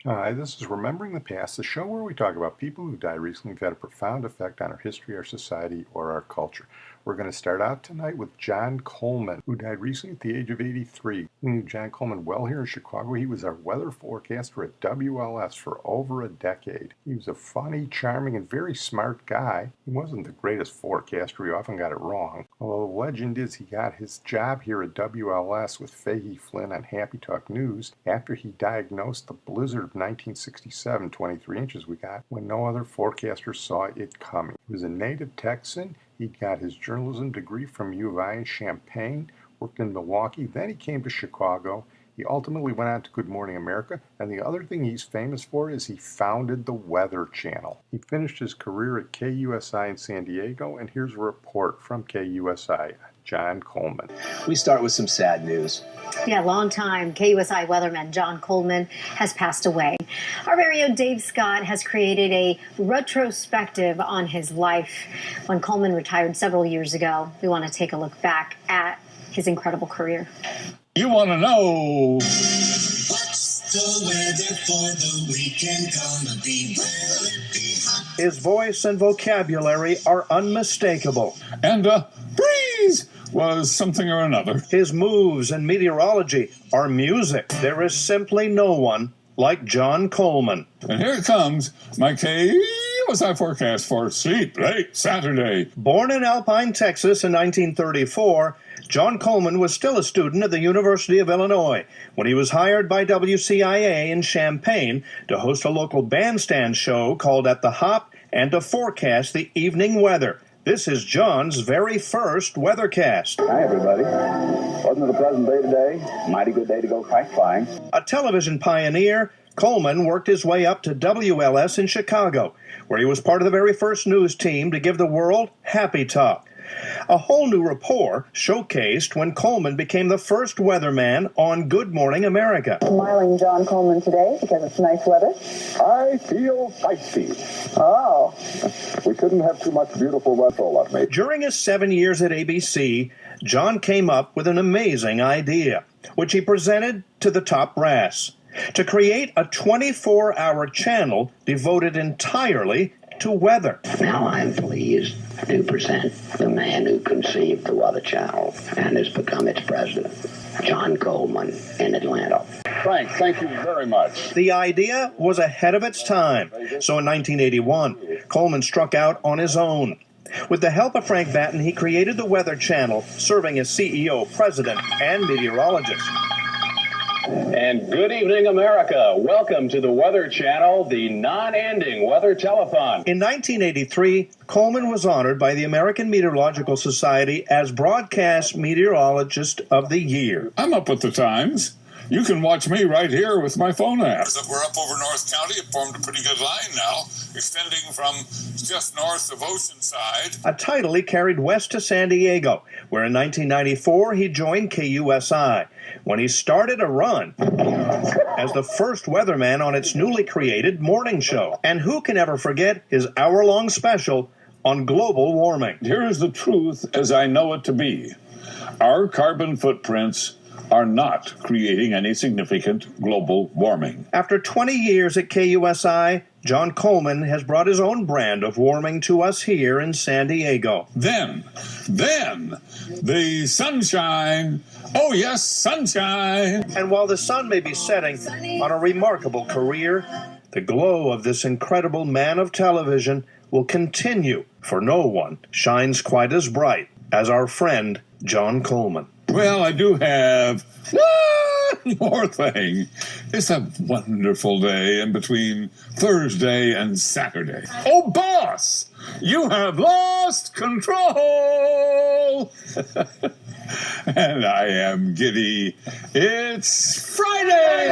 Hi, this is Remembering the Past, the show where we talk about people who died recently who've had a profound effect on our history, our society, or our culture. We're going to start out tonight with John Coleman, who died recently at the age of 83. We knew John Coleman well here in Chicago. He was our weather forecaster at WLS for over a decade. He was a funny, charming, and very smart guy. He wasn't the greatest forecaster. He often got it wrong. Although the legend is he got his job here at WLS with Fahey Flynn on Happy Talk News after he diagnosed the blizzard of 1967, 23 inches we got, when no other forecaster saw it coming. He was a native Texan. He got his journalism degree from U of I in Champaign, worked in Milwaukee, then he came to Chicago. He ultimately went on to Good Morning America, and the other thing he's famous for is he founded the Weather Channel. He finished his career at KUSI in San Diego, and here's a report from KUSI. John Coleman. We start with some sad news. Yeah, longtime KUSI weatherman John Coleman has passed away. Our very own Dave Scott has created a retrospective on his life. When Coleman retired several years ago, we want to take a look back at his incredible career. You want to know what's the weather for the weekend gonna be? Will it be hot? His voice and vocabulary are unmistakable. And breeze was something or another. His moves and meteorology are music. There is simply no one like John Coleman. And here it comes, my KUSI forecast for Sleep Late Saturday. Born in Alpine, Texas in 1934, John Coleman was still a student at the University of Illinois when he was hired by WCIA in Champaign to host a local bandstand show called At the Hop and to forecast the evening weather. This is John's very first weathercast. Hi, everybody. Wasn't it a pleasant day today? Mighty good day to go kite flying. A television pioneer, Coleman worked his way up to WLS in Chicago, where he was part of the very first news team to give the world Happy Talk. A whole new rapport showcased when Coleman became the first weatherman on Good Morning America. Smiling John Coleman today because it's nice weather. I feel feisty. Oh. We couldn't have too much beautiful weather left me. During his 7 years at ABC, John came up with an amazing idea, which he presented to the top brass, to create a 24-hour channel devoted entirely to weather. Now I'm pleased to present the man who conceived the Weather Channel and has become its president, John Coleman in Atlanta. Frank, thank you very much. The idea was ahead of its time, so in 1981, Coleman struck out on his own. With the help of Frank Batten, he created the Weather Channel, serving as CEO, president, and meteorologist. And good evening, America. Welcome to the Weather Channel, the non-ending weather telethon. In 1983, Coleman was honored by the American Meteorological Society as Broadcast Meteorologist of the Year. I'm up with the times. You can watch me right here with my phone app. We're up over North County. It formed a pretty good line now, extending from just north of Oceanside. A title he carried west to San Diego, where in 1994 he joined KUSI, when he started a run as the first weatherman on its newly created morning show. And who can ever forget his hour-long special on global warming? Here is the truth as I know it to be. Our carbon footprints are not creating any significant global warming. After 20 years at KUSI, John Coleman has brought his own brand of warming to us here in San Diego. Then, the sunshine. Oh, yes, sunshine. And while the sun may be setting on a remarkable career, the glow of this incredible man of television will continue, for no one shines quite as bright as our friend John Coleman. Well, I do have one more thing. It's a wonderful day in between Thursday and Saturday. Oh, boss, you have lost control. And I am giddy. It's Friday.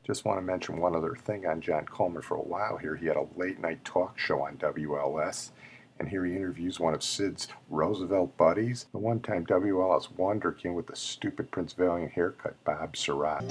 Just want to mention one other thing on John Coleman. For a while here, he had a late-night talk show on WLS. And here he interviews one of Sid's Roosevelt buddies. The one-time WLS wonder king with the stupid Prince Valiant haircut, Bob Surratt.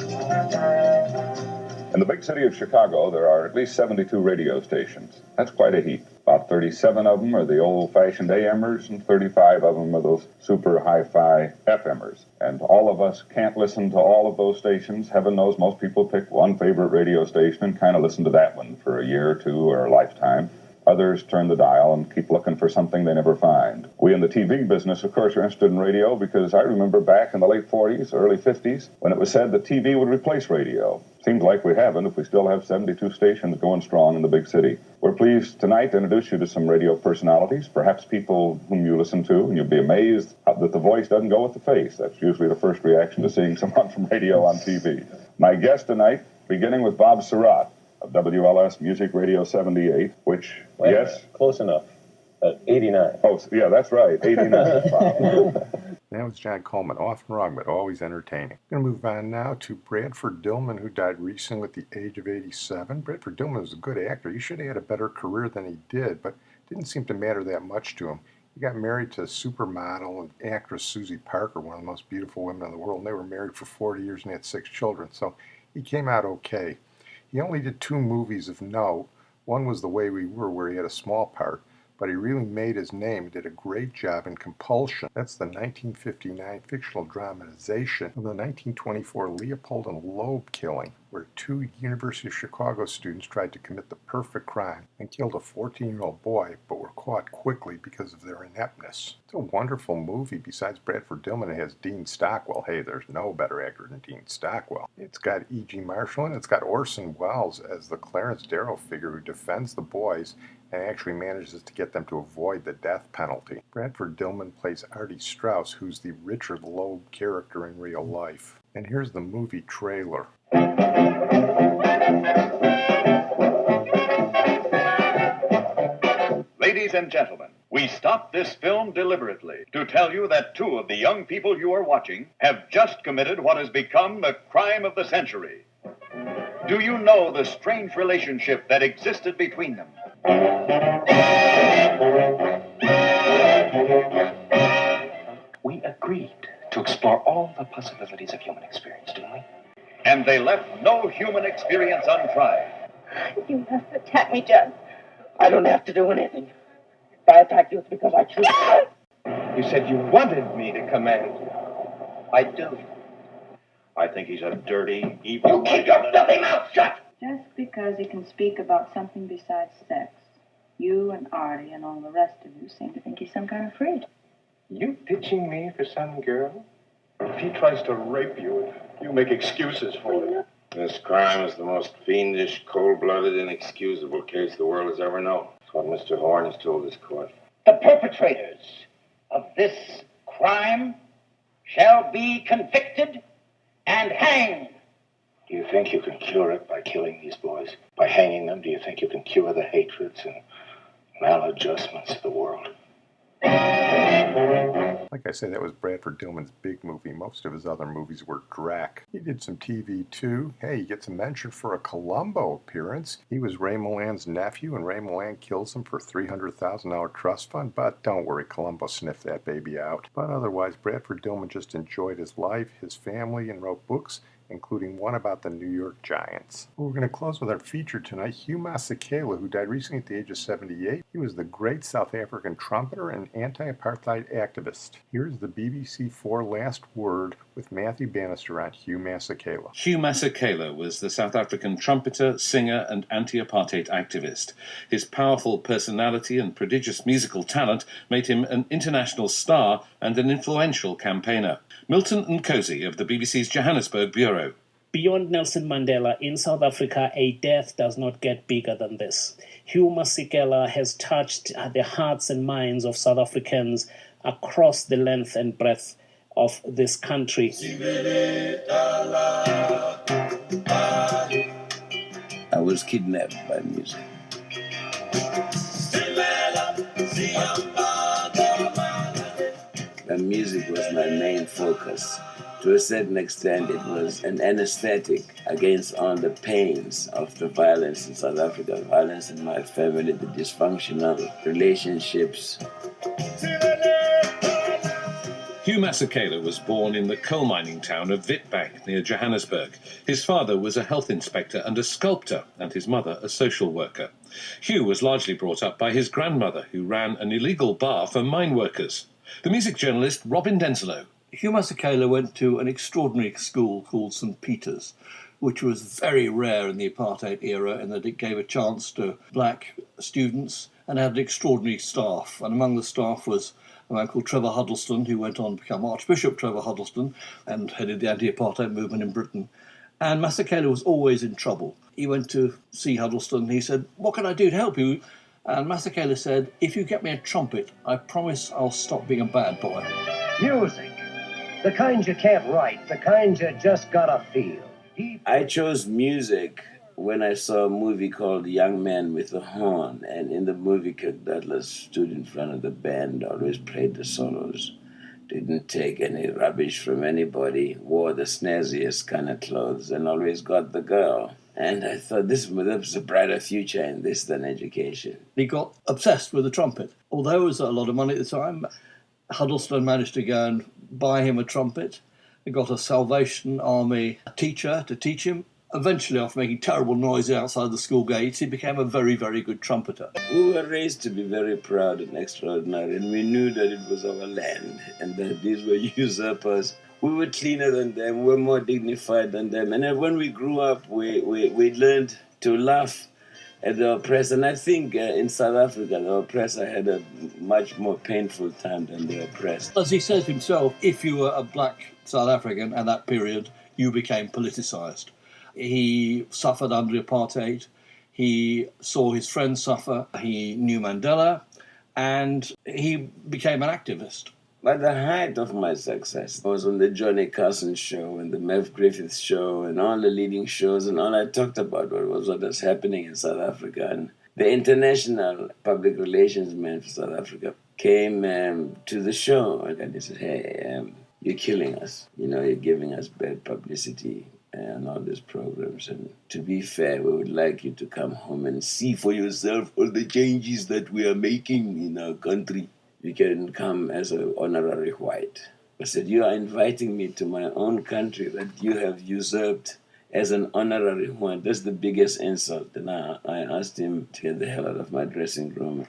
In the big city of Chicago, there are at least 72 radio stations. That's quite a heap. About About 37 of them are the old-fashioned AMers, and 35 of them are those super hi-fi FMers. And all of us can't listen to all of those stations. Heaven knows most people pick one favorite radio station and kind of listen to that one for a year or two or a lifetime. Others turn the dial and keep looking for something they never find. We in the TV business, of course, are interested in radio because I remember back in the late 40s, early 50s, when it was said that TV would replace radio. Seems like we haven't if we still have 72 stations going strong in the big city. We're pleased tonight to introduce you to some radio personalities, perhaps people whom you listen to, and you'll be amazed that the voice doesn't go with the face. That's usually the first reaction to seeing someone from radio on TV. My guest tonight, beginning with Bob Surratt of WLS Music Radio 78, which, yes? Close enough. 89. Oh, yeah, that's right, 89, Bob. That was John Coleman, often wrong, but always entertaining. I'm going to move on now to Bradford Dillman, who died recently at the age of 87. Bradford Dillman was a good actor. He should have had a better career than he did, but it didn't seem to matter that much to him. He got married to supermodel and actress Susie Parker, one of the most beautiful women in the world, and they were married for 40 years and had 6 children, so he came out okay. He only did 2 movies of note. One was The Way We Were, where he had a small part, but he really made his name. He did a great job in Compulsion. That's the 1959 fictional dramatization of the 1924 Leopold and Lobe killing, where 2 University of Chicago students tried to commit the perfect crime and killed a 14-year-old boy, but were caught quickly because of their ineptness. It's a wonderful movie. Besides Bradford Dillman, it has Dean Stockwell. Hey, there's no better actor than Dean Stockwell. It's got E.G. Marshall and it's got Orson Welles as the Clarence Darrow figure who defends the boys and actually manages to get them to avoid the death penalty. Bradford Dillman plays Artie Strauss, who's the Richard Loeb character in real life. And here's the movie trailer. Ladies and gentlemen, we stopped this film deliberately to tell you that 2 of the young people you are watching have just committed what has become the crime of the century. Do you know the strange relationship that existed between them? We agreed to explore all the possibilities of human experience, didn't we? And they left no human experience untried. You have to attack me, John. I don't have to do anything. If I attack you, it's because I choose. You said you wanted me to command you. I do. I think he's a dirty, evil... You keep your filthy mouth shut! Just because he can speak about something besides sex, you and Artie and all the rest of you seem to think he's some kind of freak. You ditching me for some girl? If he tries to rape you, you make excuses for it. This crime is the most fiendish, cold-blooded, inexcusable case the world has ever known. That's what Mr. Horn has told this court. The perpetrators of this crime shall be convicted and hanged. Do you think you can cure it by killing these boys? By hanging them, do you think you can cure the hatreds and maladjustments of the world? Like I said, that was Bradford Dillman's big movie. Most of his other movies were Drac. He did some TV too. Hey, he gets a mention for a Columbo appearance. He was Ray Milland's nephew, and Ray Milland kills him for $300,000 trust fund. But don't worry, Columbo sniffed that baby out. But otherwise, Bradford Dillman just enjoyed his life, his family, and wrote books, including one about the New York Giants. We're going to close with our feature tonight, Hugh Masekela, who died recently at the age of 78. He was the great South African trumpeter and anti-apartheid activist. Here's the BBC 4 Last Word with Matthew Bannister on Hugh Masekela. Hugh Masekela was the South African trumpeter, singer, and anti-apartheid activist. His powerful personality and prodigious musical talent made him an international star and an influential campaigner. Milton Nkosi of the BBC's Johannesburg Bureau. Beyond Nelson Mandela, in South Africa, a death does not get bigger than this. Hugh Masekela has touched the hearts and minds of South Africans across the length and breadth of this country. I was kidnapped by music. The music was my main focus. To a certain extent, it was an anesthetic against all the pains of the violence in South Africa, the violence in my family, the dysfunctional relationships. Hugh Masekela was born in the coal mining town of Witbank near Johannesburg. His father was a health inspector and a sculptor, and his mother a social worker. Hugh was largely brought up by his grandmother, who ran an illegal bar for mine workers. The music journalist Robin Denslow. Hugh Masekela went to an extraordinary school called St. Peter's, which was very rare in the apartheid era in that it gave a chance to black students and had an extraordinary staff. And among the staff was a man called Trevor Huddleston, who went on to become Archbishop Trevor Huddleston and headed the anti-apartheid movement in Britain. And Masekela was always in trouble. He went to see Huddleston. He said, "What can I do to help you?" And Masekela said, "If you get me a trumpet, I promise I'll stop being a bad boy." Music. The kind you can't write, the kind you just gotta feel. I chose music when I saw a movie called Young Man with a Horn, and in the movie, Kirk Douglas stood in front of the band, always played the solos, didn't take any rubbish from anybody, wore the snazziest kind of clothes, and always got the girl. And I thought there was a brighter future in this than education. He got obsessed with the trumpet. Although it was a lot of money at the time, Huddleston managed to go and buy him a trumpet. He got a Salvation Army teacher to teach him. Eventually, after making terrible noises outside the school gates, he became a very, very good trumpeter. We were raised to be very proud and extraordinary, and we knew that it was our land and that these were usurpers. We were cleaner than them, we were more dignified than them. And then when we grew up, we learned to laugh at the oppressor. And I think in South Africa, the oppressor had a much more painful time than the oppressed. As he says himself, if you were a black South African at that period, you became politicized. He suffered under apartheid. He saw his friends suffer. He knew Mandela, and he became an activist. But the height of my success was on the Johnny Carson show and the Merv Griffith show and all the leading shows, and all I talked about was what was happening in South Africa. And the international public relations man for South Africa came to the show, and he said, "Hey, you're killing us. You know, you're giving us bad publicity and all these programs. And to be fair, we would like you to come home and see for yourself all the changes that we are making in our country. You can come as an honorary white." I said, "You are inviting me to my own country that you have usurped as an honorary white. That's the biggest insult." And I asked him to get the hell out of my dressing room.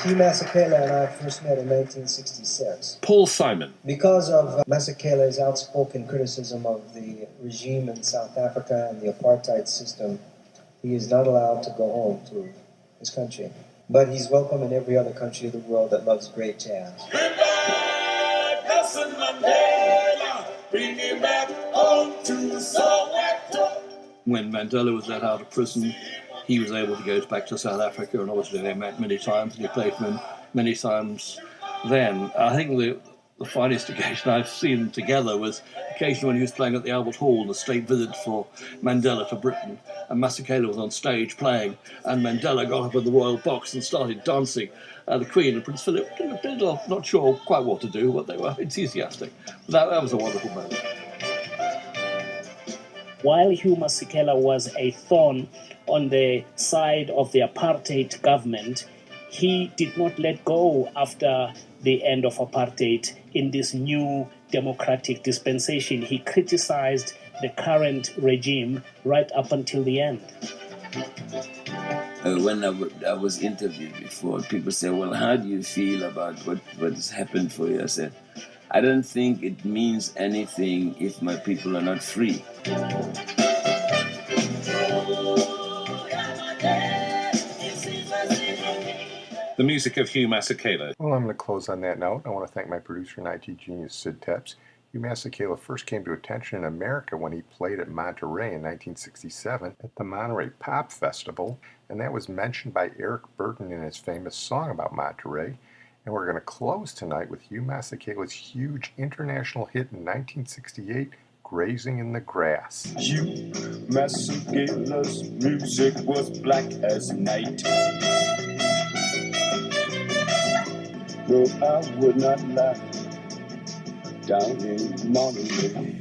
Hugh Masekela and I first met in 1966. Paul Simon. Because of Masekela's outspoken criticism of the regime in South Africa and the apartheid system, he is not allowed to go home to his country. But he's welcome in every other country of the world that loves great jazz. Nelson Mandela, bring him back home to Soweto. When Mandela was let out of prison, he was able to go back to South Africa, and obviously they met many times, and he played for him many times then. I think the finest occasion I've seen them together was the occasion when he was playing at the Albert Hall, the state visit for Mandela to Britain, and Masekela was on stage playing, and Mandela got up in the royal box and started dancing. The Queen and Prince Philip did not sure quite what to do, but they were enthusiastic. That was a wonderful moment. While Hugh Masekela was a thorn on the side of the apartheid government, he did not let go after the end of apartheid. In this new democratic dispensation, he criticized the current regime right up until the end. When I was interviewed before, people say, "Well, how do you feel about what has happened for you?" I said, "I don't think it means anything if my people are not free." The music of Hugh Masekela. Well, I'm going to close on that note. I want to thank my producer and IT genius, Sid Tepps. Hugh Masekela first came to attention in America when he played at Monterey in 1967 at the Monterey Pop Festival, and that was mentioned by Eric Burton in his famous song about Monterey. And we're going to close tonight with Hugh Masekela's huge international hit in 1968, Grazing in the Grass. Hugh Masekela's music was black as night. No, I would not lie. Down in Monterey,